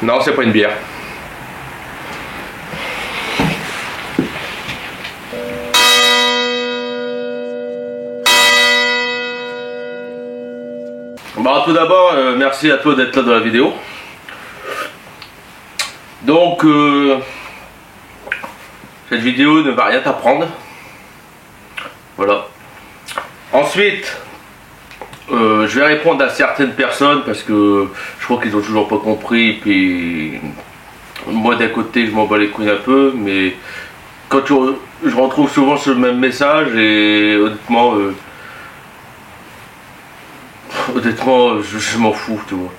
Non, c'est pas une bière. Bon, tout d'abord, merci à toi d'être là dans la vidéo. Donc, cette vidéo ne va rien t'apprendre. Voilà. Ensuite, je vais répondre à certaines personnes parce que je crois qu'ils ont toujours pas compris. Puis, moi d'un côté, je m'en bats les couilles un peu, mais quand je retrouve souvent ce même message et honnêtement, je m'en fous, tu vois.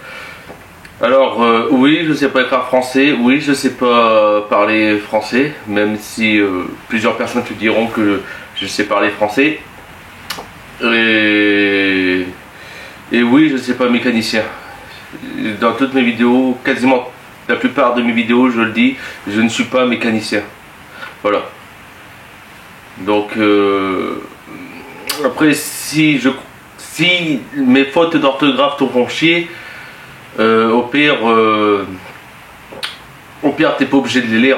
Alors, oui, je sais pas écrire français, oui, je sais pas parler français, même si plusieurs personnes te diront que je sais parler français. Et oui, je sais pas mécanicien. Dans toutes mes vidéos, quasiment la plupart de mes vidéos, je le dis, je ne suis pas mécanicien. Voilà. Donc, après, si mes fautes d'orthographe te font chier, au pire, t'es pas obligé de les lire.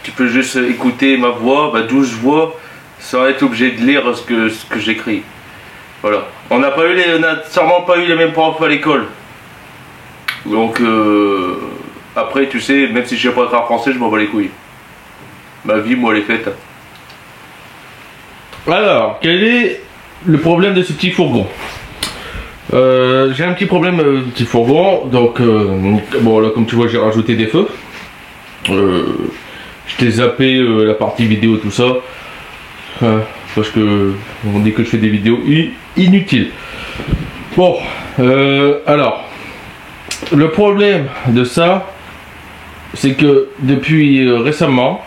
Tu peux juste écouter ma voix, ma douce voix, sans être obligé de lire ce que j'écris. Voilà. On n'a sûrement pas eu les mêmes profs à l'école. Donc, après, tu sais, même si je sais pas écrire français, je m'en bats les couilles. Ma vie, moi, elle est faite. Alors, quel est le problème de ce petit fourgon? J'ai un petit problème petit fourgon, donc bon là comme tu vois j'ai rajouté des feux. Je t'ai zappé la partie vidéo tout ça parce que on dit que je fais des vidéos inutiles. Bon, alors le problème de ça c'est que depuis récemment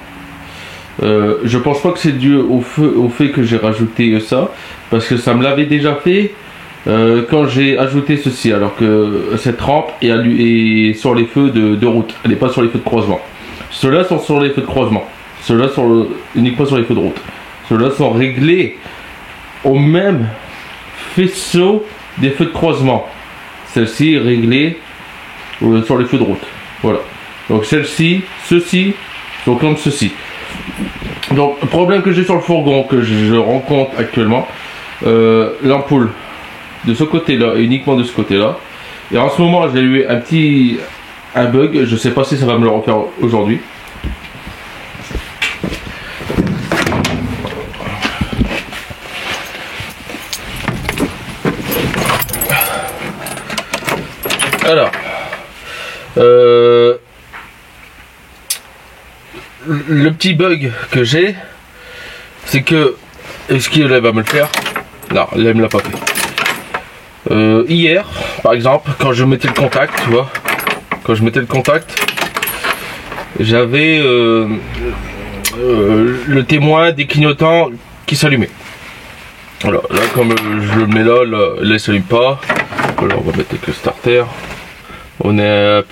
je pense pas que c'est dû au fait que j'ai rajouté ça, parce que ça me l'avait déjà fait quand j'ai ajouté ceci, alors que cette rampe est sur les feux de route, elle n'est pas sur les feux de croisement. Ceux-là sont sur les feux de croisement, ceux-là sont uniquement sur les feux de route. Ceux-là sont réglés au même faisceau des feux de croisement. Celle-ci est réglée sur les feux de route. Voilà. Donc ceux-ci sont comme ceci. Donc le problème que j'ai sur le fourgon, que je rencontre actuellement, l'ampoule de ce côté là et uniquement de ce côté là, et en ce moment j'ai eu un bug, je sais pas si ça va me le refaire aujourd'hui. Alors le petit bug que j'ai, c'est que, est-ce qu'il va me le faire? Non, là il me l'a pas fait. Hier, par exemple, quand je mettais le contact, tu vois, j'avais le témoin des clignotants qui s'allumait. Alors là, comme je le mets là, il s'allume pas. Alors on va mettre avec le starter. On a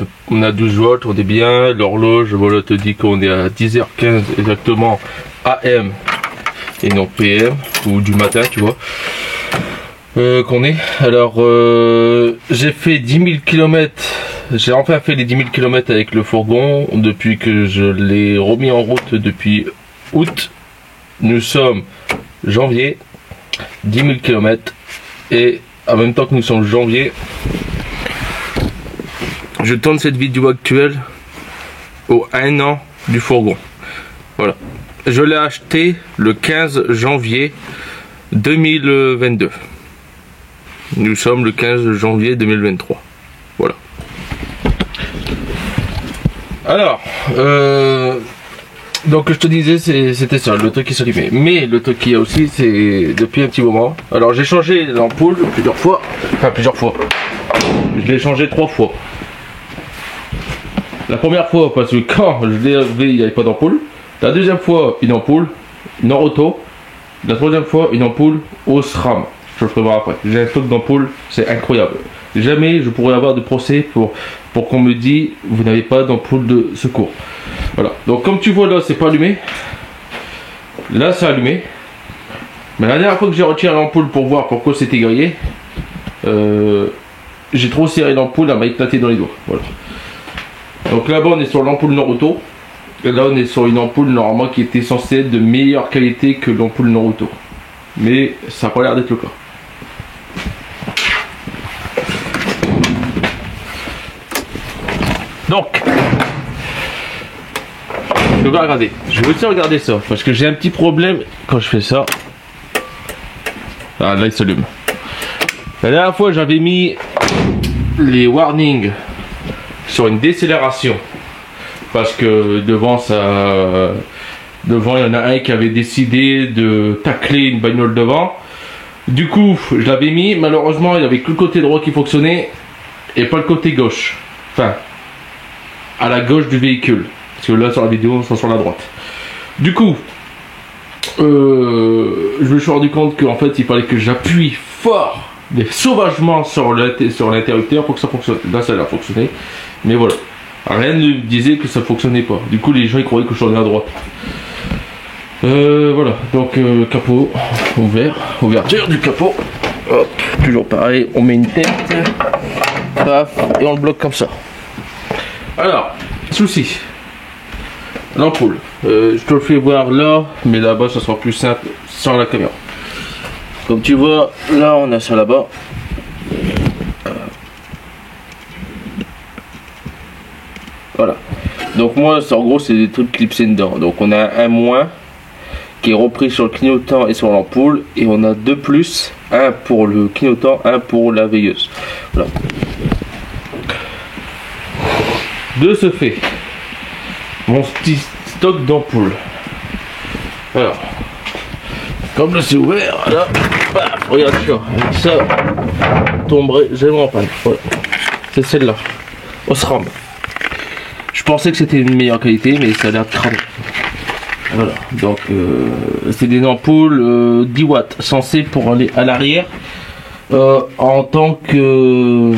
12 volts, on est bien. L'horloge, voilà, te dit qu'on est à 10h15 exactement AM et non PM ou du matin, tu vois. Qu'on est. Alors, j'ai fait 10 000 km. J'ai enfin fait les 10 000 km avec le fourgon depuis que je l'ai remis en route depuis août. Nous sommes janvier, 10 000 km. Et en même temps que nous sommes janvier, je tourne cette vidéo actuelle au 1 an du fourgon. Voilà. Je l'ai acheté le 15 janvier 2022. Nous sommes le 15 janvier 2023. Voilà. Alors, donc je te disais, c'était ça, le truc qui s'allumait. Mais le truc qu'il y a aussi, c'est depuis un petit moment. Alors j'ai changé l'ampoule plusieurs fois. Je l'ai changé 3 fois. La première fois parce que quand je l'ai levé, il n'y avait pas d'ampoule. La deuxième fois, une ampoule non auto. La troisième fois, une ampoule au SRAM. Je le ferai voir après. J'ai un stock d'ampoules, c'est incroyable. Jamais je pourrais avoir de procès pour qu'on me dise vous n'avez pas d'ampoule de secours. Voilà. Donc comme tu vois là, c'est pas allumé. Là, c'est allumé. Mais la dernière fois que j'ai retiré l'ampoule pour voir pourquoi c'était grillé, j'ai trop serré l'ampoule, elle m'a éclaté dans les doigts. Voilà. Donc là-bas on est sur l'ampoule Naruto. Et là on est sur une ampoule normalement qui était censée être de meilleure qualité que l'ampoule Naruto. Mais ça n'a pas l'air d'être le cas. Donc, je vais regarder. Je vais aussi regarder ça parce que j'ai un petit problème quand je fais ça. Ah là il s'allume. La dernière fois j'avais mis les warnings sur une décélération parce que devant il y en a un qui avait décidé de tacler une bagnole devant. Du coup je l'avais mis, malheureusement il n'y avait que le côté droit qui fonctionnait et pas le côté gauche, enfin à la gauche du véhicule, parce que là sur la vidéo on sera sur la droite. Du coup je me suis rendu compte qu'en fait il fallait que j'appuie fort mais sauvagement sur l'interrupteur pour que ça fonctionne. Là ça a fonctionné, mais voilà, rien ne disait que ça fonctionnait pas. Du coup les gens ils croyaient que je tournais à droite. Voilà, donc capot ouvert, ouverture du capot, hop, toujours pareil, on met une tête, paf, et on le bloque comme ça. Alors, souci, l'ampoule, je te le fais voir là, mais là-bas ça sera plus simple sans la caméra. Comme tu vois, là on a ça là-bas. Voilà. Donc moi, en gros, c'est des trucs clipsés dedans. Donc on a un moins qui est repris sur le clignotant et sur l'ampoule. Et on a deux plus, un pour le clignotant, un pour la veilleuse. Voilà. De ce fait, mon petit stock d'ampoules. Alors, comme là c'est ouvert, là, paf, regarde ça, tomberait jamais en panne. Voilà. C'est celle-là, Osram. Je pensais que c'était une meilleure qualité, mais ça a l'air de cramer. Voilà, donc c'est des ampoules 10 watts, censées pour aller à l'arrière en tant que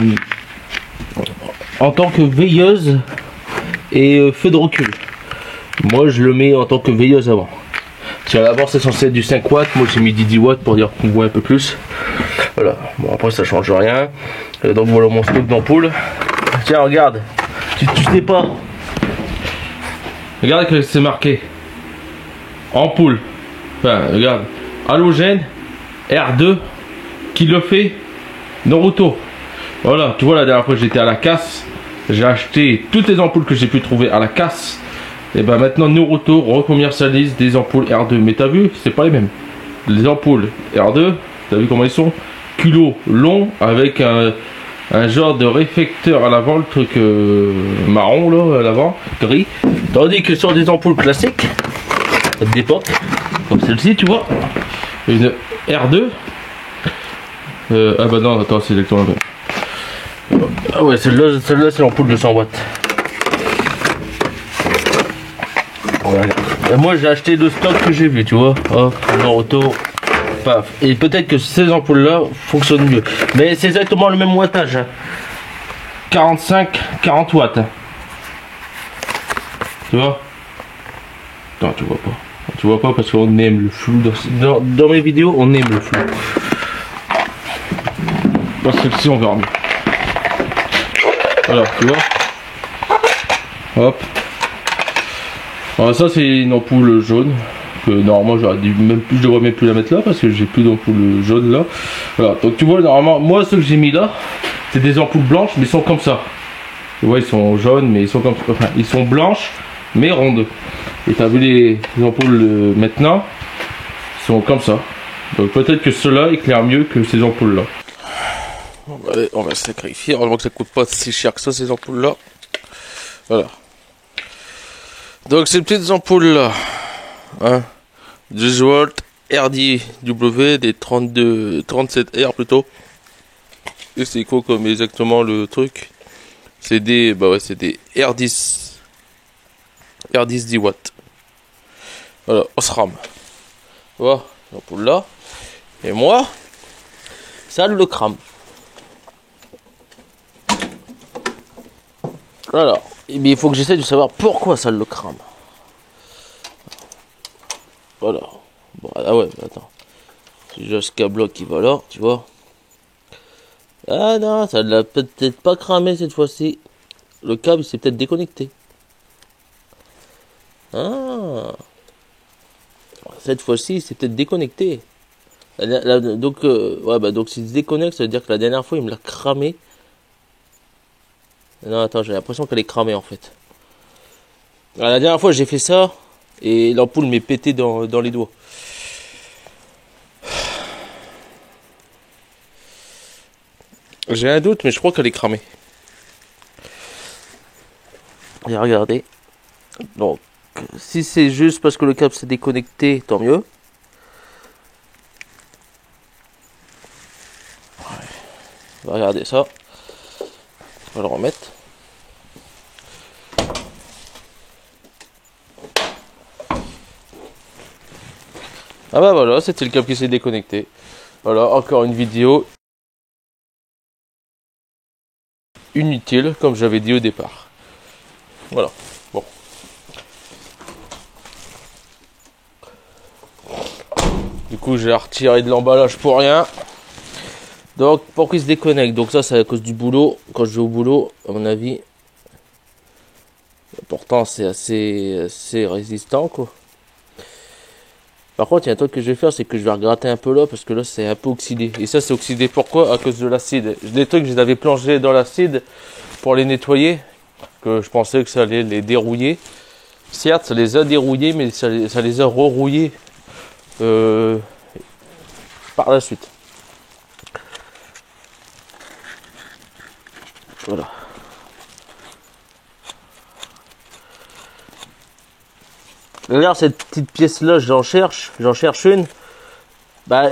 veilleuse et feu de recul. Moi je le mets en tant que veilleuse avant. Si à l'avant c'est censé être du 5 watts, moi j'ai mis 10 watts pour dire qu'on voit un peu plus. Voilà, bon après ça change rien. Donc voilà mon stock d'ampoules. Tiens regarde, tu sais pas. Regarde que c'est marqué. Ampoule. Enfin regarde. Halogène R2 qui le fait Naruto. Voilà, tu vois la dernière fois j'étais à la casse. J'ai acheté toutes les ampoules que j'ai pu trouver à la casse. Et ben maintenant Naruto recommercialise des ampoules R2. Mais t'as vu, c'est pas les mêmes. Les ampoules R2, t'as vu comment ils sont? Culot long avec un genre de réflecteur à l'avant, le truc marron là à l'avant, gris. Tandis que sur des ampoules classiques d'époque, comme celle-ci, tu vois, une R2. Ah bah non, attends, c'est exactement la même. Ah ouais, celle-là c'est l'ampoule de 100 watts. Voilà. Et moi j'ai acheté le stock que j'ai vu, tu vois. Oh, Naruto, paf. Et peut-être que ces ampoules là fonctionnent mieux. Mais c'est exactement le même wattage. Hein. 45-40 watts. Hein. Tu vois? Non, tu vois pas. Tu vois pas parce qu'on aime le flou. Dans mes vidéos, on aime le flou. Dans celle-ci, on verra mieux. Voilà, tu vois. Hop. Alors ça, c'est une ampoule jaune. Que normalement, j'aurais dû même plus, je devrais même plus la mettre là parce que j'ai plus d'ampoule jaune là. Voilà. Donc tu vois, normalement, moi, ceux que j'ai mis là, c'est des ampoules blanches, mais ils sont comme ça. Tu vois, ils sont jaunes, mais ils sont comme ça. Enfin, ils sont blanches, mais rondes. Et tu as vu les ampoules maintenant, ils sont comme ça. Donc peut-être que ceux-là éclairent mieux que ces ampoules-là. Allez, on va se sacrifier. Heureusement que ça coûte pas si cher que ça, ces ampoules-là. Voilà. Donc ces petites ampoules-là, hein, 12 volts, RDW, des 37R plutôt. Et c'est quoi comme exactement le truc? C'est des, bah ouais, c'est des R10 10 watts. Voilà, Osram. Voilà, l'ampoule là. Et moi, ça le crame. Alors, il faut que j'essaie de savoir pourquoi ça le crame. Voilà. Bon, ah ouais, attends. C'est déjà ce câble qui va là, tu vois. Ah non, ça l'a peut-être pas cramé cette fois-ci. Le câble s'est peut-être déconnecté. Ah, cette fois-ci, c'est peut-être déconnecté. Donc, ouais, bah, donc s'il se déconnecte, ça veut dire que la dernière fois, il me l'a cramé. Non, attends, j'ai l'impression qu'elle est cramée en fait. Alors, la dernière fois, j'ai fait ça et l'ampoule m'est pété dans les doigts. J'ai un doute, mais je crois qu'elle est cramée. Et regardez. Donc, si c'est juste parce que le câble s'est déconnecté, tant mieux. On va regarder ça. On va le remettre. Ah bah voilà, c'était le câble qui s'est déconnecté. Voilà, encore une vidéo inutile, comme j'avais dit au départ. Voilà, bon. Du coup, j'ai retiré de l'emballage pour rien. Donc, pourquoi il se déconnecte? Donc ça, c'est à cause du boulot. Quand je vais au boulot, à mon avis, pourtant c'est assez résistant, quoi. Par contre, il y a un truc que je vais faire, c'est que je vais regratter un peu là, parce que là, c'est un peu oxydé. Et ça, c'est oxydé pourquoi? À cause de l'acide. Des trucs, je les avais plongés dans l'acide pour les nettoyer, que je pensais que ça allait les dérouiller. Certes, ça les a dérouillés, mais ça les a rerouillés par la suite. Voilà. Regarde cette petite pièce là, j'en cherche une. Bah,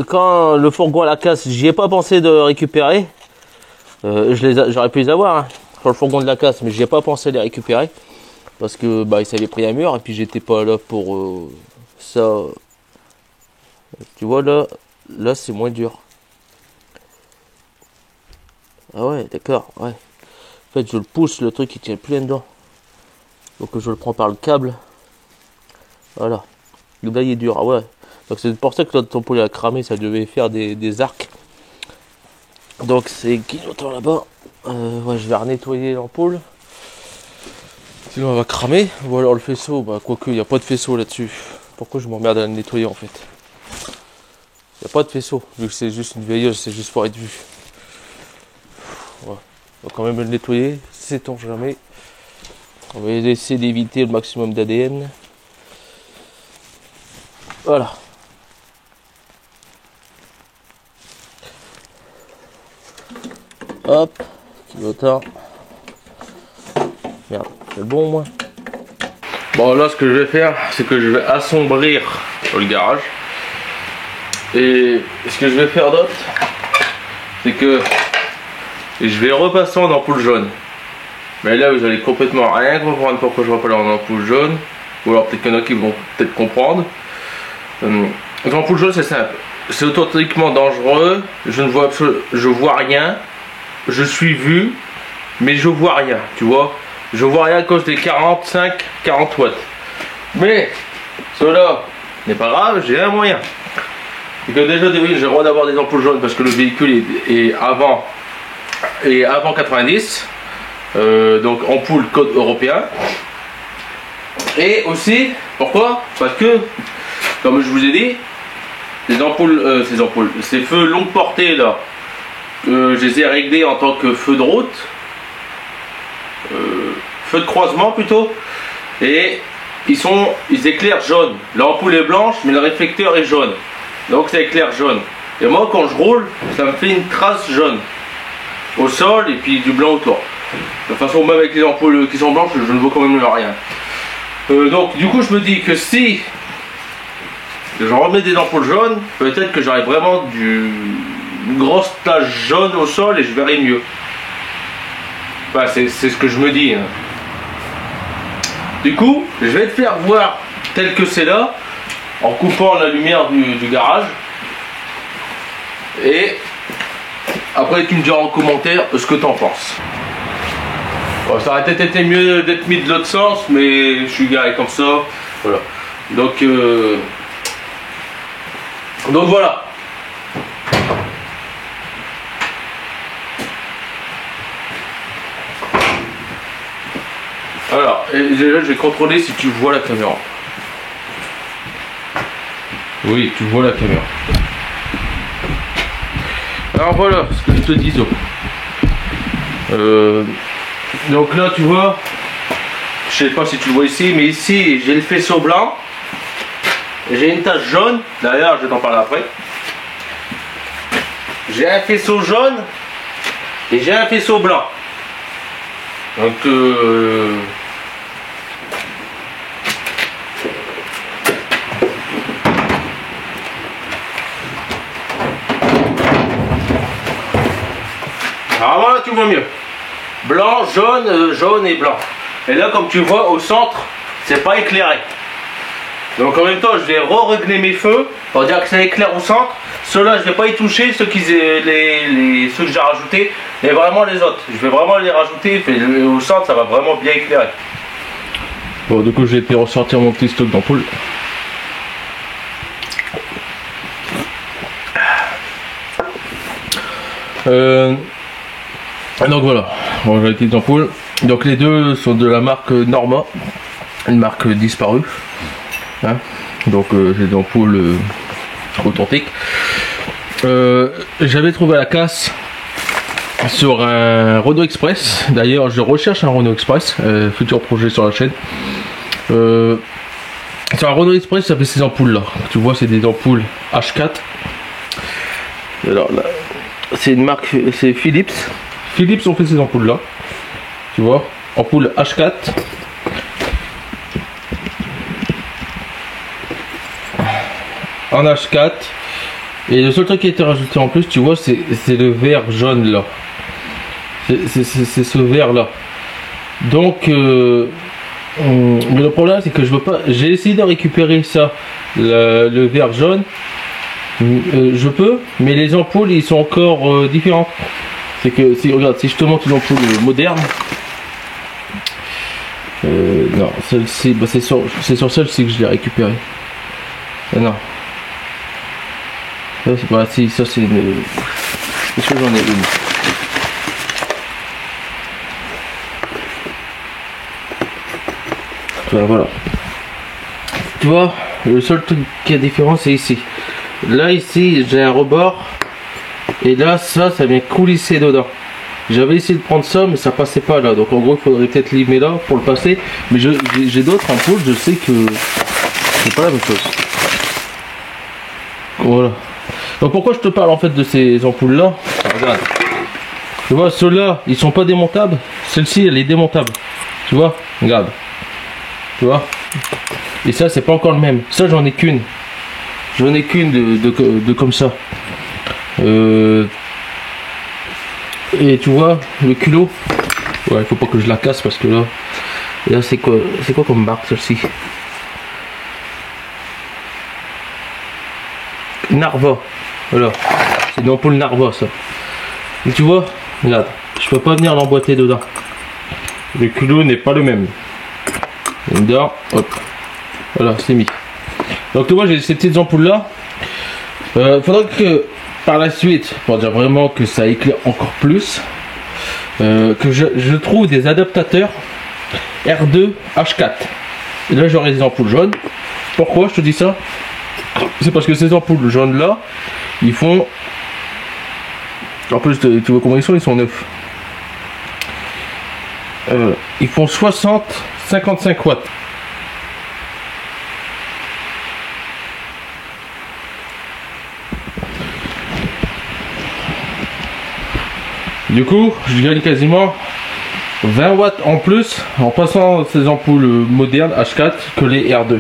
quand le fourgon à la casse, j'y ai pas pensé de récupérer. J'aurais pu les avoir hein, sur le fourgon de la casse, mais j'y ai pas pensé à les récupérer parce que bah il s'avait pris un mur et puis j'étais pas là pour ça. Tu vois là c'est moins dur. Ah ouais, d'accord, ouais. En fait, je le pousse, le truc il tient plus dedans. Donc je le prends par le câble. Voilà. Le là il est dur, ah ouais. Donc c'est pour ça que notre ampoule a cramé, ça devait faire des arcs. Donc c'est qui l'autre là-bas. Ouais, je vais nettoyer l'ampoule. Sinon elle va cramer. Ou alors le faisceau, bah quoique il n'y a pas de faisceau là-dessus. Pourquoi je m'emmerde à le nettoyer en fait? Il n'y a pas de faisceau, vu que c'est juste une veilleuse, c'est juste pour être vu. Ouais. On va quand même le nettoyer, sait-on jamais. On va essayer d'éviter le maximum d'ADN. Voilà. Hop, kilotin. Merde, c'est bon moi. Bon là ce que je vais faire, c'est que je vais assombrir le garage. Et ce que je vais faire d'autre, c'est que je vais repasser en ampoule jaune. Mais là vous allez complètement rien comprendre pourquoi je repars en ampoule jaune. Ou alors peut-être qu'il y en a qui vont peut-être comprendre. L'ampoule jaune c'est simple. C'est authentiquement dangereux. Je vois rien. Je suis vu, mais je vois rien, tu vois. Je vois rien à cause des 40 watts. Mais cela n'est pas grave, j'ai un moyen. Et que déjà j'ai le droit d'avoir des ampoules jaunes parce que le véhicule est avant 90. Donc ampoule code européen. Et aussi, pourquoi? Parce que, comme je vous ai dit, ces feux longue portée là, je les ai réglés en tant que feu de route, feu de croisement plutôt, et ils éclairent jaune. L'ampoule est blanche, mais le réflecteur est jaune, donc ça éclaire jaune. Et moi, quand je roule, ça me fait une trace jaune au sol et puis du blanc autour. De toute façon, même avec les ampoules qui sont blanches, je ne vois quand même rien. Donc, du coup, je me dis que si je remets des ampoules jaunes, peut-être que j'aurai vraiment une grosse tache jaune au sol et je verrai mieux. Enfin, c'est ce que je me dis. Hein. Du coup, je vais te faire voir tel que c'est là, en coupant la lumière du garage. Et après, tu me diras en commentaire ce que tu en penses. Bon, ça aurait peut-être été mieux d'être mis de l'autre sens, mais je suis garé comme ça. Voilà. Donc voilà. Alors, et déjà, je vais contrôler si tu vois la caméra. Oui, tu vois la caméra. Alors voilà ce que je te disais. Donc là, tu vois, je sais pas si tu le vois ici, mais ici, j'ai le faisceau blanc. J'ai une tache jaune. D'ailleurs, je vais t'en parler après. J'ai un faisceau jaune et j'ai un faisceau blanc. Donc alors voilà, tu vois mieux. Blanc, jaune, jaune et blanc. Et là, comme tu vois, au centre, c'est pas éclairé. Donc en même temps, je vais re-régler mes feux pour dire que ça éclaire au centre. Ceux-là, je vais pas y toucher, ceux que j'ai rajoutés, mais vraiment les autres. Je vais vraiment les rajouter, au centre, ça va vraiment bien éclairer. Bon, du coup, j'ai été ressortir mon petit stock d'ampoules. Donc voilà, bon, j'ai les petites ampoules. Donc les deux sont de la marque Norma, une marque disparue. Hein, donc c'est des ampoules authentiques. J'avais trouvé à la casse sur un Renault Express. D'ailleurs, je recherche un Renault Express, futur projet sur la chaîne. Sur un Renault Express, ça fait ces ampoules là. Tu vois, c'est des ampoules H4. Alors là, c'est une marque, c'est Philips. Philips ont fait ces ampoules là. Tu vois, ampoule H4. En H4. Et le seul truc qui a été rajouté en plus, tu vois, c'est le vert jaune là. C'est ce vert là. Donc mais le problème c'est que je veux pas. J'ai essayé de récupérer ça, le vert jaune. Je peux, mais les ampoules ils sont encore différentes. C'est que si regarde, si je te montre une ampoule moderne. Non, celle-ci, bah, c'est sur celle-ci que je l'ai récupérée. Non. Voilà, si, ça c'est une. Est-ce que j'en ai une? Voilà. Tu vois, le seul truc qui est différent c'est ici. Là, ici, j'ai un rebord. Et là, ça vient coulisser dedans. J'avais essayé de prendre ça, mais ça passait pas là. Donc en gros, il faudrait peut-être limer là pour le passer. Mais j'ai d'autres ampoules, je sais que c'est pas la même chose. Voilà. Donc pourquoi je te parle en fait de ces ampoules là? Regarde. Tu vois, ceux-là, ils sont pas démontables. Celle-ci, elle est démontable. Tu vois? Regarde. Tu vois? Et ça, c'est pas encore le même. Ça, j'en ai qu'une. J'en ai qu'une de comme ça. Et tu vois, le culot. Ouais, il faut pas que je la casse parce que là. Et là, c'est quoi comme marque celle-ci? Narva. Voilà. C'est une ampoule Narva ça. Et tu vois, regarde, je peux pas venir l'emboîter dedans. Le culot n'est pas le même. Dedans, hop. Voilà, c'est mis. Donc tu vois, j'ai ces petites ampoules là. Faudrait que par la suite, pour dire vraiment que ça éclaire encore plus, que je trouve des adaptateurs R2 H4. Et là j'aurai des ampoules jaunes. Pourquoi je te dis ça? C'est parce que ces ampoules jaunes là, ils font... En plus, tu vois comment ils sont neufs. Ils font 55 watts. Du coup, je gagne quasiment 20 watts en plus en passant ces ampoules modernes H4 que les R2.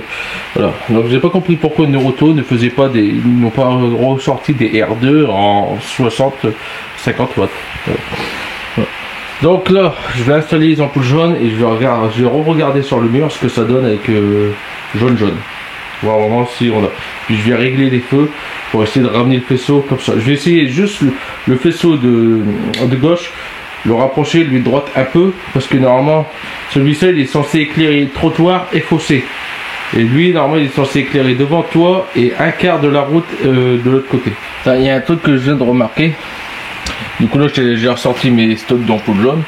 Voilà. Donc j'ai pas compris pourquoi Neuroto ne faisait pas des, ils n'ont pas ressorti des R2 en 50 watts. Voilà. Donc là, je vais installer les ampoules jaunes et je vais re-regarder sur le mur ce que ça donne avec jaune. Voir vraiment si on a. Puis je vais régler les feux pour essayer de ramener le faisceau comme ça. Je vais essayer juste le faisceau de gauche, le rapprocher, lui de droite un peu, parce que normalement celui-ci il est censé éclairer trottoir et fossé. Et lui normalement il est censé éclairer devant toi et un quart de la route de l'autre côté. Il y a un truc que je viens de remarquer. Du coup là j'ai ressorti mes stocks d'ampoules jaunes.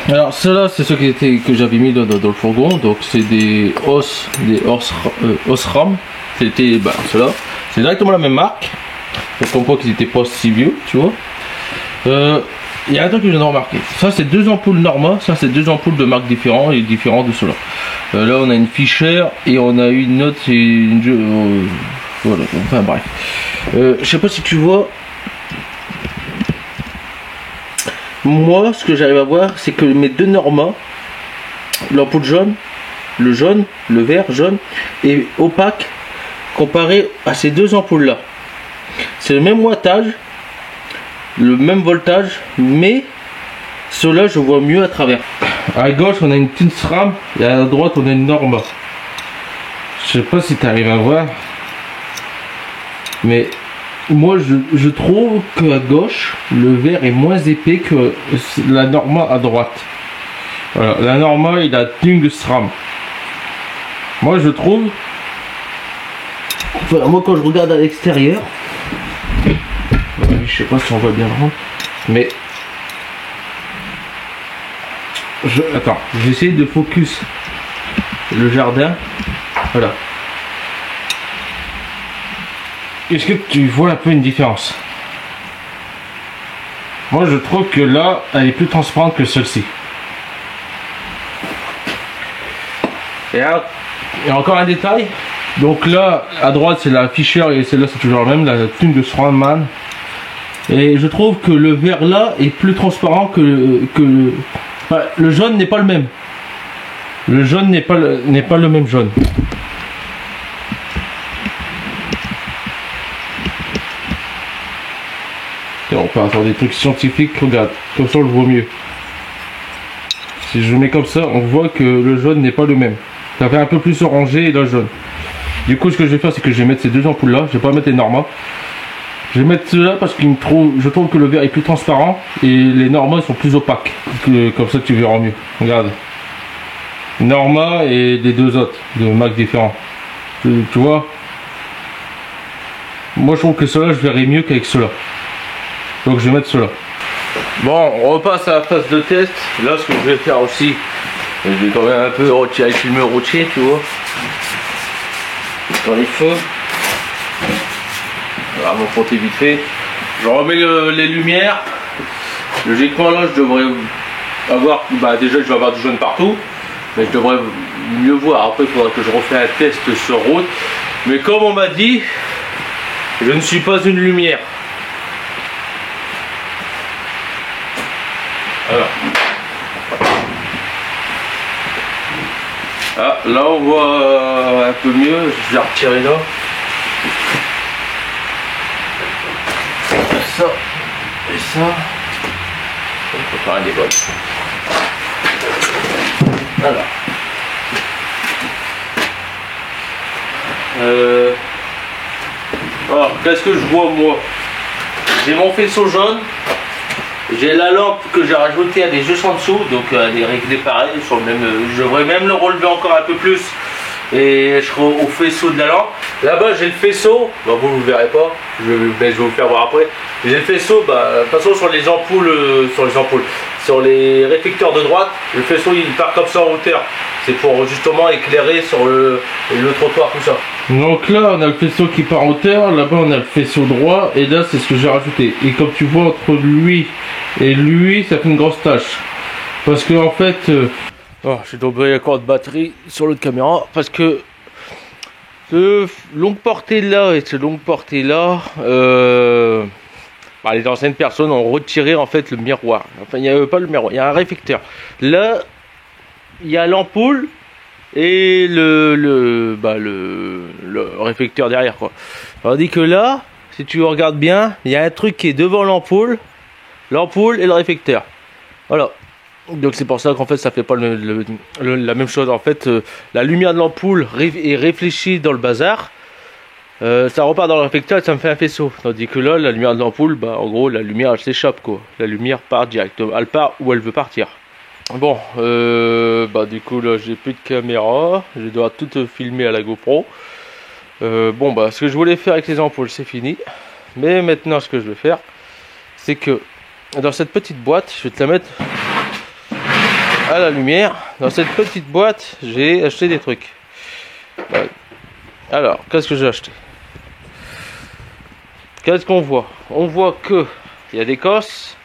Alors ceux-là c'est ceux que j'avais mis dans le fourgon, donc c'est des Osram, c'était ceux-là, c'est directement la même marque, donc on voit qu'ils étaient pas si vieux, tu vois. Il y a un truc que je viens de remarquer, ça c'est deux ampoules Norma, ça c'est deux ampoules de marques différentes et différentes de ceux-là. Là on a une Fisher et on a une autre, c'est une voilà, enfin bref. Je sais pas si tu vois. Moi, ce que j'arrive à voir, c'est que mes deux Norma, l'ampoule jaune, le vert jaune, est opaque comparé à ces deux ampoules-là. C'est le même wattage, le même voltage, mais ceux-là, je vois mieux à travers. À gauche, on a une petite SRAM et à droite, on a une Norma. Je sais pas si tu arrives à voir, mais moi je trouve qu'à gauche le verre est moins épais que la Norma à droite. Voilà, la Norma il a une SRAM. Moi je trouve, enfin, moi quand je regarde à l'extérieur, je sais pas si on voit bien le rond, mais attends, j'essaie de focus le jardin. Voilà. Est-ce que tu vois un peu une différence? Moi je trouve que là elle est plus transparente que celle-ci. Et encore un détail. Donc là à droite c'est la Fisher et celle-là c'est toujours la même, la thune de Strandman. Et je trouve que le vert là est plus transparent que enfin, le jaune n'est pas le même. Le jaune n'est pas le même jaune. On peut avoir des trucs scientifiques, regarde, comme ça on le voit mieux. Si je mets comme ça, on voit que le jaune n'est pas le même. Ça fait un peu plus orangé et là jaune. Du coup ce que je vais faire c'est que je vais mettre ces deux ampoules là, je vais pas mettre les Norma. Je vais mettre ceux-là parce que je trouve que le verre est plus transparent et les Norma sont plus opaques. Comme ça tu verras mieux. Regarde. Norma et les deux autres de marques différentes. Tu vois. Moi je trouve que ceux-là je verrai mieux qu'avec ceux-là. Donc je vais mettre cela. Bon, on repasse à la phase de test. Là, ce que je vais faire aussi, je vais quand même un peu retirer le film routier, tu vois. Dans les feux. Voilà, mon porté vite fait. Je remets les lumières. Logiquement, là, je devrais avoir. Déjà, je vais avoir du jaune partout. Mais je devrais mieux voir. Après, il faudra que je refais un test sur route. Mais comme on m'a dit, je ne suis pas une lumière. Alors. Ah, là on voit un peu mieux, je vais retirer là. Ça et ça. On peut faire un débat. Voilà. Alors, qu'est-ce que je vois moi? J'ai mon faisceau jaune. J'ai la lampe que j'ai rajoutée à des juste en dessous, donc elle est réglée pareil, sur le même, je devrais même le relever encore un peu plus et je serai au faisceau de la lampe. Là-bas j'ai le faisceau, vous ne le verrez pas, je vais vous faire voir après. J'ai le faisceau, de toute façon sur les ampoules, sur les réflecteurs de droite, le faisceau il part comme ça en hauteur. C'est pour justement éclairer sur le trottoir, tout ça. Donc là on a le faisceau qui part en hauteur, là-bas on a le faisceau droit et là c'est ce que j'ai rajouté. Et comme tu vois entre lui et lui ça fait une grosse tache. Parce que en fait, j'ai tombé la corde batterie sur l'autre caméra parce que ce longue portée là et ce longue portée là, les anciennes personnes ont retiré en fait le miroir. Enfin il n'y a pas le miroir, il y a un réflecteur. Là il y a l'ampoule et le réflecteur derrière quoi. Tandis que là, si tu regardes bien, il y a un truc qui est devant l'ampoule et le réflecteur. Voilà. Donc c'est pour ça qu'en fait ça fait pas la même chose. En fait, la lumière de l'ampoule est réfléchie dans le bazar. Ça repart dans le réflecteur et ça me fait un faisceau. Tandis que là, la lumière de l'ampoule, en gros, la lumière elle s'échappe quoi. La lumière part directement. Elle part où elle veut partir. Bon, du coup là j'ai plus de caméra, je dois tout filmer à la GoPro. Ce que je voulais faire avec les ampoules c'est fini. Mais maintenant ce que je vais faire, c'est que dans cette petite boîte, je vais te la mettre à la lumière. Dans cette petite boîte, j'ai acheté des trucs. Alors, qu'est-ce que j'ai acheté? Qu'est-ce qu'on voit? On voit que il y a des cosses.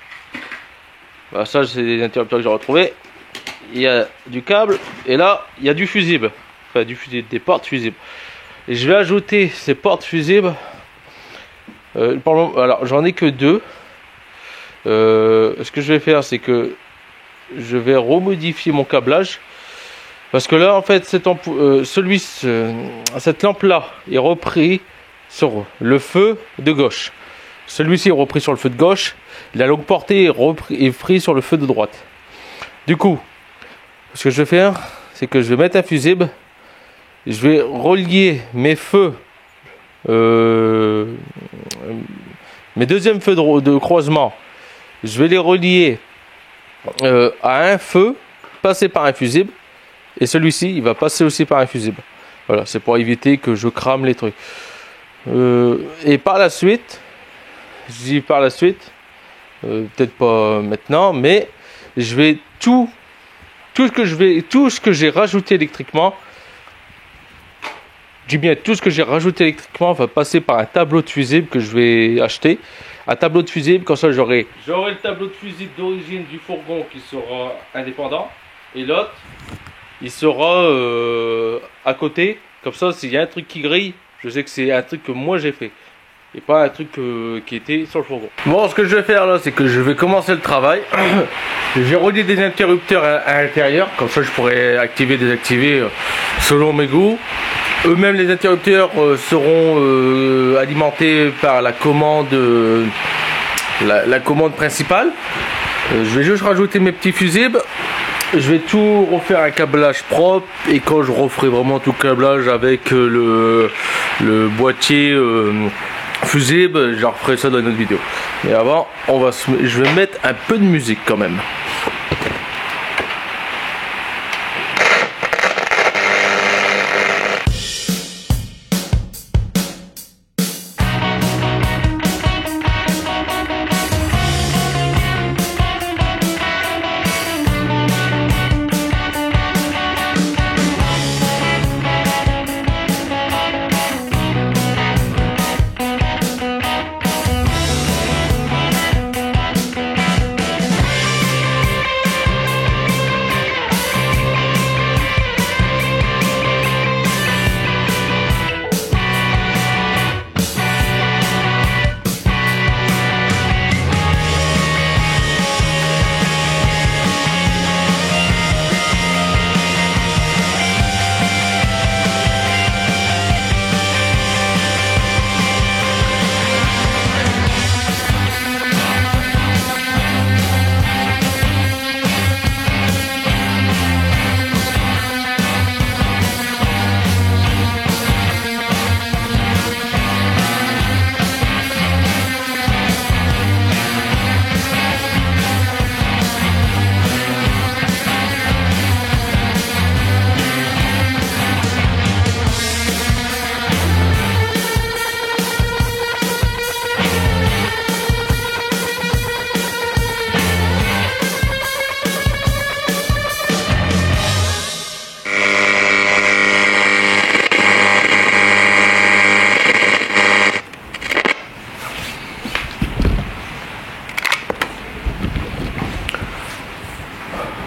Bah, ça, c'est des interrupteurs que j'ai retrouvés. Il y a du câble. Et là, il y a du fusible. Enfin, du fusible, des portes fusibles. Et je vais ajouter ces portes fusibles. Alors, j'en ai que 2. Ce que je vais faire, c'est que je vais remodifier mon câblage. Parce que là, en fait, cette lampe là est repris sur le feu de gauche. Celui-ci est repris sur le feu de gauche. La longue portée est pris sur le feu de droite. Du coup, ce que je vais faire, c'est que je vais mettre un fusible. Je vais relier mes feux, mes deuxièmes feux de croisement. Je vais les relier à un feu, passer par un fusible. Et celui-ci, il va passer aussi par un fusible. Voilà, c'est pour éviter que je crame les trucs. Et par la suite, je dis par la suite, peut-être pas maintenant, mais je vais tout ce que j'ai rajouté électriquement, je dis bien tout ce que j'ai rajouté électriquement va passer par un tableau de fusible que je vais acheter. Un tableau de fusible, comme ça j'aurai le tableau de fusible d'origine du fourgon qui sera indépendant, et l'autre il sera à côté, comme ça s'il y a un truc qui grille, je sais que c'est un truc que moi j'ai fait et pas un truc qui était sur le fourgon. Bon, ce que je vais faire là, c'est que je vais commencer le travail. J'ai relié des interrupteurs à l'intérieur, comme ça je pourrais activer, désactiver selon mes goûts. Eux-mêmes les interrupteurs seront alimentés par la commande la commande principale. Je vais juste rajouter mes petits fusibles. Je vais tout refaire un câblage propre, et quand je referai vraiment tout le câblage avec le boîtier fusible, je referai ça dans une autre vidéo. Mais avant, je vais mettre un peu de musique quand même.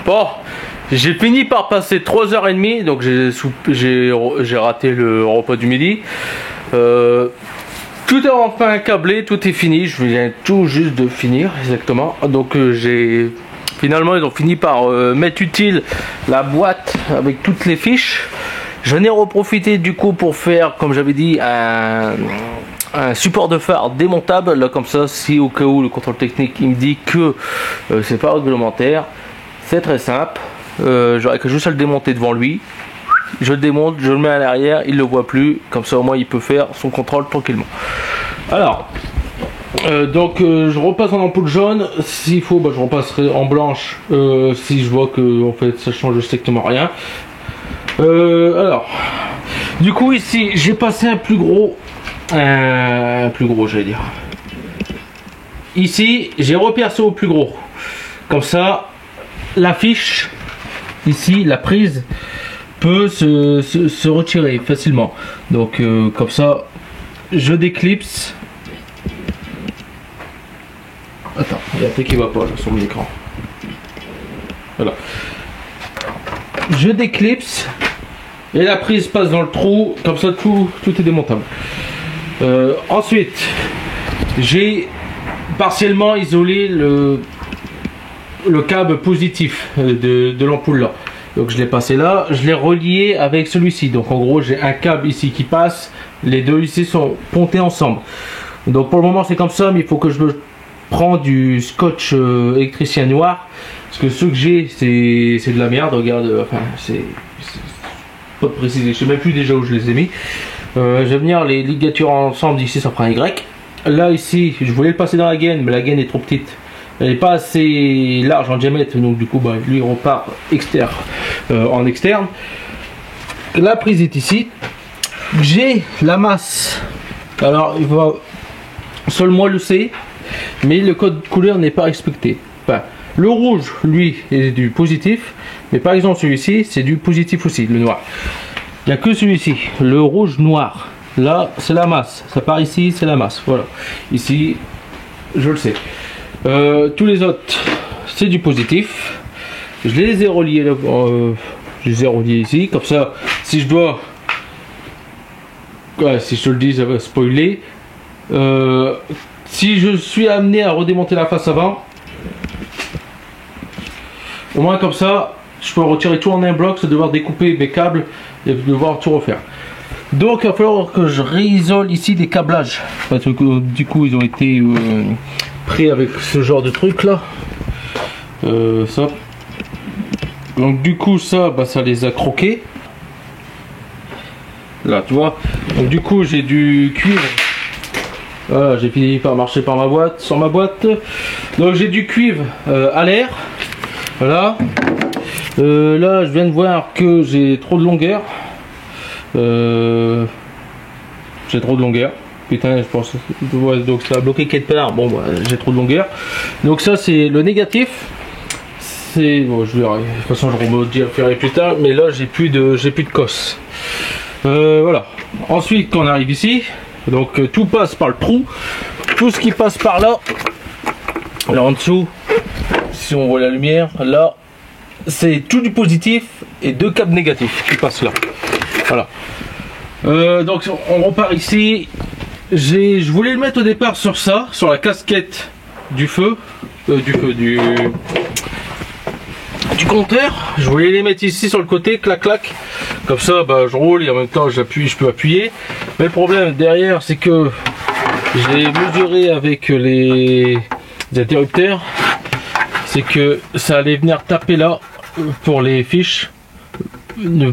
Bon, j'ai fini par passer 3h30, donc j'ai raté le repas du midi. Tout est enfin câblé, tout est fini, je viens tout juste de finir exactement. Donc finalement ils ont fini par mettre utile la boîte avec toutes les fiches. J'en ai reprofité du coup pour faire, comme j'avais dit, un support de phare démontable. Là comme ça, si au cas où le contrôle technique il me dit que c'est pas réglementaire, c'est très simple. J'aurais que juste à le démonter devant lui. Je le démonte, je le mets à l'arrière, il le voit plus. Comme ça au moins il peut faire son contrôle tranquillement. Alors, je repasse en ampoule jaune. S'il faut, je repasserai en blanche si je vois que en fait ça change strictement rien. Alors, du coup ici j'ai passé un plus gros j'allais dire. Ici j'ai repercé au plus gros. Comme ça, la fiche ici la prise peut se retirer facilement. Donc comme ça, je déclipse. Attends, il y a un truc qui va pas là, sur mon écran. Voilà. Je déclipse et la prise passe dans le trou, comme ça tout est démontable. Ensuite, j'ai partiellement isolé le câble positif de l'ampoule là. Donc je l'ai passé là, je l'ai relié avec celui-ci. Donc en gros j'ai un câble ici qui passe, les deux ici sont pontés ensemble. Donc pour le moment c'est comme ça, mais il faut que je me prends du scotch électricien noir. Parce que ceux que j'ai c'est de la merde, regarde, enfin c'est pas de préciser, je sais même plus déjà où je les ai mis. Je vais venir les ligaturer ensemble, ici ça prend un Y. Là ici je voulais le passer dans la gaine, mais la gaine est trop petite. Elle n'est pas assez large en diamètre, donc du coup bah, lui on repart externe, en externe. La prise est ici. J'ai la masse. Alors il va seul moi le sait, mais le code couleur n'est pas respecté. Enfin, le rouge lui est du positif, mais par exemple celui-ci c'est du positif aussi, le noir. Il n'y a que celui-ci, le rouge noir. Là c'est la masse, ça part ici, c'est la masse. Voilà, ici je le sais. Tous les autres c'est du positif. Je les ai reliés là, je les ai reliés ici, comme ça si je dois, ouais, si je te le dis ça va spoiler, si je suis amené à redémonter la face avant, au moins comme ça je peux retirer tout en un bloc sans devoir découper mes câbles et devoir tout refaire. Donc il va falloir que je réisole ici des câblages, parce que du coup ils ont été prêts avec ce genre de truc là, ça. Donc du coup ça, bah, ça les a croqués. Là tu vois. Donc du coup j'ai du cuivre. Voilà, j'ai fini par marcher par ma boîte, sur ma boîte. Donc j'ai du cuivre à l'air. Voilà. Là je viens de voir que j'ai trop de longueur. J'ai trop de longueur. Putain, je pense. Ouais, donc ça a bloqué quelque part. Bon, bah, j'ai trop de longueur. Donc ça c'est le négatif. C'est bon, je verrai. De toute façon, je remodifierai plus tard. Mais là, j'ai plus de cosse. Voilà. Ensuite, quand on arrive ici, donc tout passe par le trou. Tout ce qui passe par là, là en dessous, si on voit la lumière, là, c'est tout du positif et deux câbles négatifs qui passent là. Voilà. Donc on repart ici. Je voulais le mettre au départ sur ça, sur la casquette du feu, du compteur. Je voulais les mettre ici sur le côté, clac clac, comme ça bah, je roule et en même temps j'appuie, je peux appuyer. Mais le problème derrière c'est que j'ai mesuré avec les interrupteurs, c'est que ça allait venir taper là pour les fiches,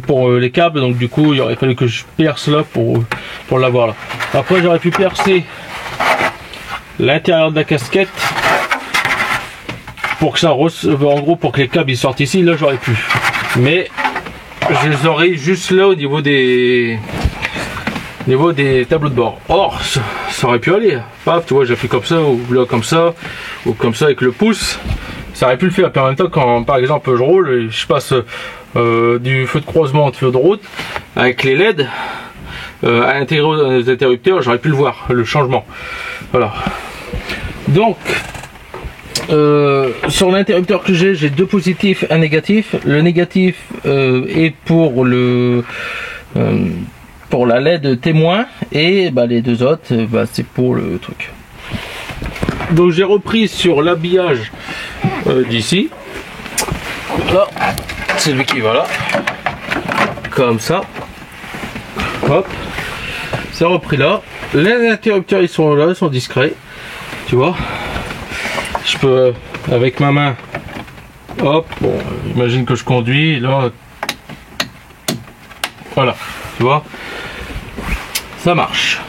pour les câbles, donc du coup il aurait fallu que je perce là pour l'avoir là. Après j'aurais pu percer l'intérieur de la casquette pour que ça en gros pour que les câbles ils sortent ici, là j'aurais pu, mais je les aurais juste là au niveau des tableaux de bord. Or ça aurait pu aller, paf, tu vois, j'ai fait comme ça ou là comme ça ou comme ça avec le pouce, ça aurait pu le faire. Puis en même temps quand par exemple je roule et je passe du feu de croisement au feu de route avec les LED à intégrer les interrupteurs, j'aurais pu le voir, le changement. Voilà. Donc sur l'interrupteur que j'ai deux positifs, un négatif. Le négatif est pour la LED témoin et bah, les deux autres bah, c'est pour le truc. Donc j'ai repris sur l'habillage d'ici. Là, c'est lui qui va là, comme ça. Hop, c'est repris là. Les interrupteurs ils sont là, ils sont discrets. Tu vois. Je peux avec ma main, hop, bon, imagine que je conduis, là, voilà, tu vois, ça marche.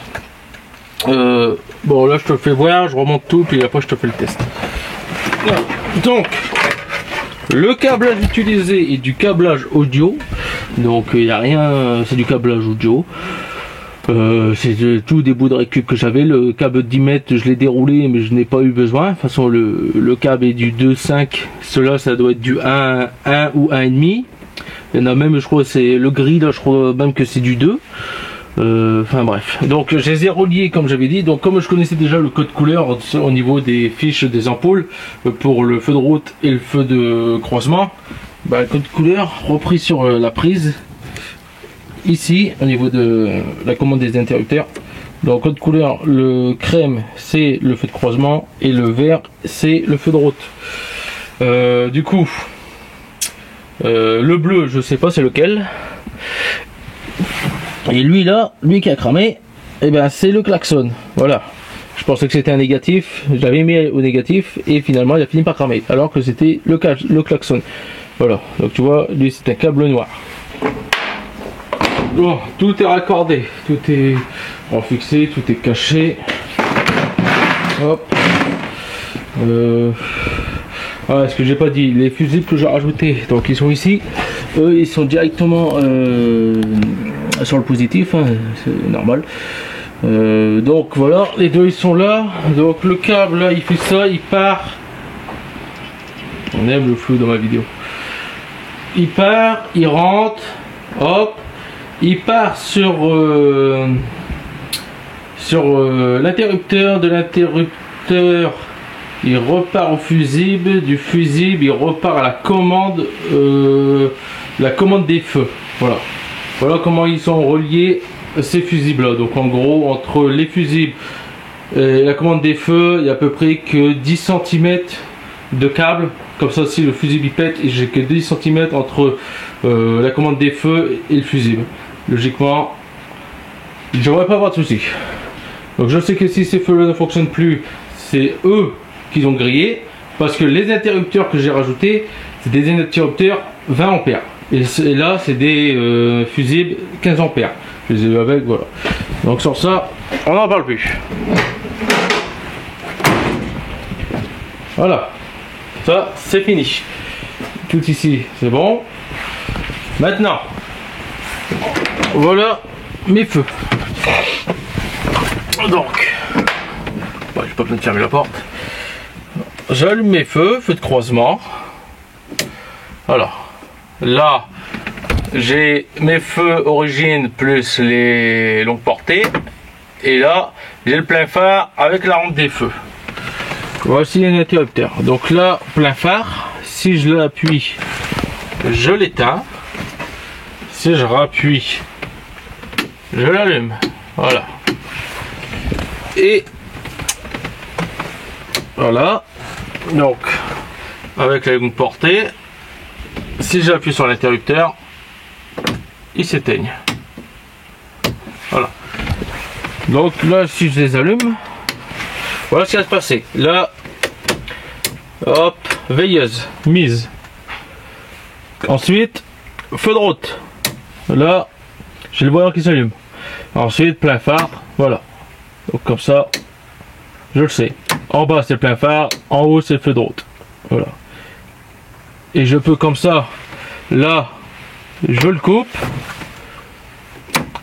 Bon, là je te fais voir, je remonte tout, puis après je te fais le test. Donc, le câblage utilisé est du câblage audio, donc il n'y a rien, c'est du câblage audio. C'est tout des bouts de récup que j'avais. Le câble de 10 mètres, je l'ai déroulé, mais je n'ai pas eu besoin. De toute façon, le câble est du 2,5. Cela, ça doit être du 1 ou 1,5. Il y en a même, je crois, c'est le gris, là, je crois même que c'est du 2. Enfin bref, donc je les ai reliés comme j'avais dit. Donc comme je connaissais déjà le code couleur au niveau des fiches des ampoules pour le feu de route et le feu de croisement, bah, le code couleur repris sur la prise ici au niveau de la commande des interrupteurs. Donc code couleur, le crème c'est le feu de croisement et le vert c'est le feu de route. Du coup le bleu je sais pas c'est lequel. Et lui là, lui qui a cramé, et ben c'est le klaxon. Voilà. Je pensais que c'était un négatif, je l'avais mis au négatif et finalement il a fini par cramer. Alors que c'était le klaxon. Voilà. Donc tu vois, lui c'est un câble noir. Bon, tout est raccordé, tout est refixé, tout est caché. Hop. Ah, ce que j'ai pas dit, les fusibles que j'ai rajoutés, donc ils sont ici. Eux ils sont directement sur le positif, hein, c'est normal. Donc voilà, les deux ils sont là. Donc le câble là il fait ça, il part. On aime le flou dans ma vidéo. Il part, il rentre, hop, il part sur l'interrupteur, de l'interrupteur il repart au fusible, du fusible il repart à la commande des feux. Voilà. Voilà comment ils sont reliés ces fusibles là. Donc en gros entre les fusibles et la commande des feux, il y a à peu près que 10 cm de câble. Comme ça si le fusible il pète, j'ai que 10 cm entre la commande des feux et le fusible. Logiquement, je ne devrais pas avoir de soucis. Donc je sais que si ces feux là ne fonctionnent plus, c'est eux qui ont grillé, parce que les interrupteurs que j'ai rajoutés, c'est des interrupteurs 20 ampères. Et là, c'est des fusibles 15 ampères. Je les ai eu avec, voilà. Donc sur ça, on n'en parle plus. Voilà. Ça, c'est fini. Tout ici, c'est bon. Maintenant, voilà mes feux. Donc, bon, j'ai pas besoin de fermer la porte. J'allume mes feux, feu de croisement. Alors, là, j'ai mes feux origine plus les longues portées. Et là, j'ai le plein phare avec la rampe des feux. Voici les interrupteurs. Donc là, plein phare. Si je l'appuie, je l'éteins. Si je rappuie, je l'allume. Voilà. Et voilà. Donc, avec la longue portée, si j'appuie sur l'interrupteur, il s'éteigne. Voilà. Donc là, si je les allume, voilà ce qui va se passer. Là, hop, veilleuse, mise. Ensuite, feu de route. Là, j'ai le voyant qui s'allume. Ensuite, plein phare, voilà. Donc comme ça, je le sais. En bas c'est le plein phare, en haut c'est le feu de route. Voilà. Et je peux comme ça, là, je le coupe.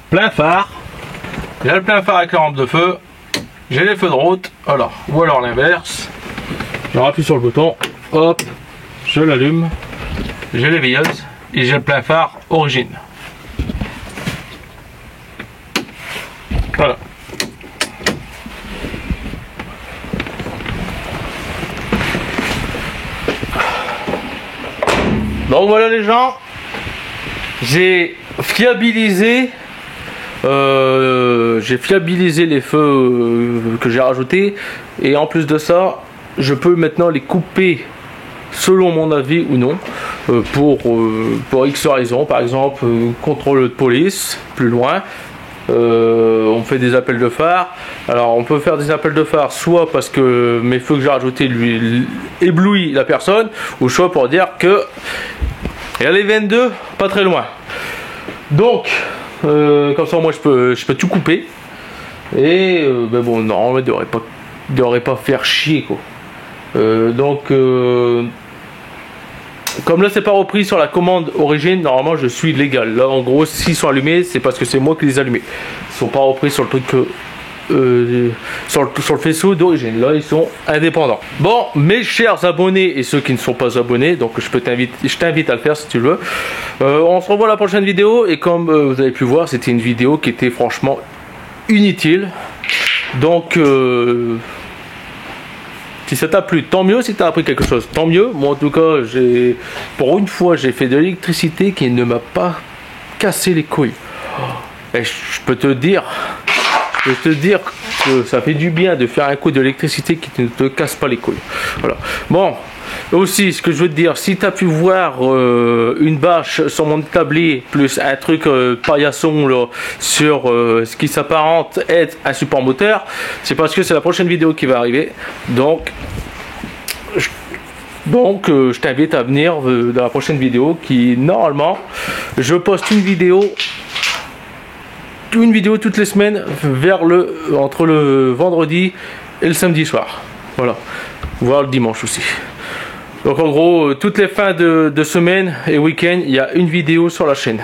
Plein phare. J'ai le plein phare avec la rampe de feu. J'ai les feux de route. Voilà. Ou alors l'inverse. Je rappuie sur le bouton. Hop. Je l'allume. J'ai les veilleuses. Et j'ai le plein phare origine. Voilà. Donc voilà les gens, j'ai fiabilisé les feux que j'ai rajoutés, et en plus de ça, je peux maintenant les couper selon mon avis ou non, pour X raisons, par exemple contrôle de police, plus loin. On fait des appels de phare. Alors on peut faire des appels de phare soit parce que mes feux que j'ai rajoutés lui éblouit la personne, ou soit pour dire que il y a les 22 pas très loin. Donc comme ça moi je peux tout couper. Et ben bon, non, il devrait pas faire chier quoi. Donc comme là c'est pas repris sur la commande origine, normalement je suis légal. Là en gros s'ils sont allumés c'est parce que c'est moi qui les ai allumés. Ils sont pas repris sur le truc sur le faisceau d'origine. Là ils sont indépendants. Bon, mes chers abonnés et ceux qui ne sont pas abonnés, donc je t'invite à le faire si tu le veux. On se revoit à la prochaine vidéo et comme vous avez pu voir c'était une vidéo qui était franchement inutile. Donc si ça t'a plu, tant mieux. Si t'as appris quelque chose, tant mieux. Moi en tout cas, pour une fois, j'ai fait de l'électricité qui ne m'a pas cassé les couilles. Et je peux te dire que ça fait du bien de faire un coup d'électricité qui ne te casse pas les couilles. Voilà. Bon, aussi, ce que je veux te dire, si tu as pu voir une bâche sur mon tablier, plus un truc paillasson là, sur ce qui s'apparente être un support moteur, c'est parce que c'est la prochaine vidéo qui va arriver. Donc, je t'invite à venir dans la prochaine vidéo qui, normalement, je poste une vidéo toutes les semaines entre le vendredi et le samedi soir. Voilà. Voire le dimanche aussi. Donc en gros, toutes les fins de semaine et week-end, il y a une vidéo sur la chaîne.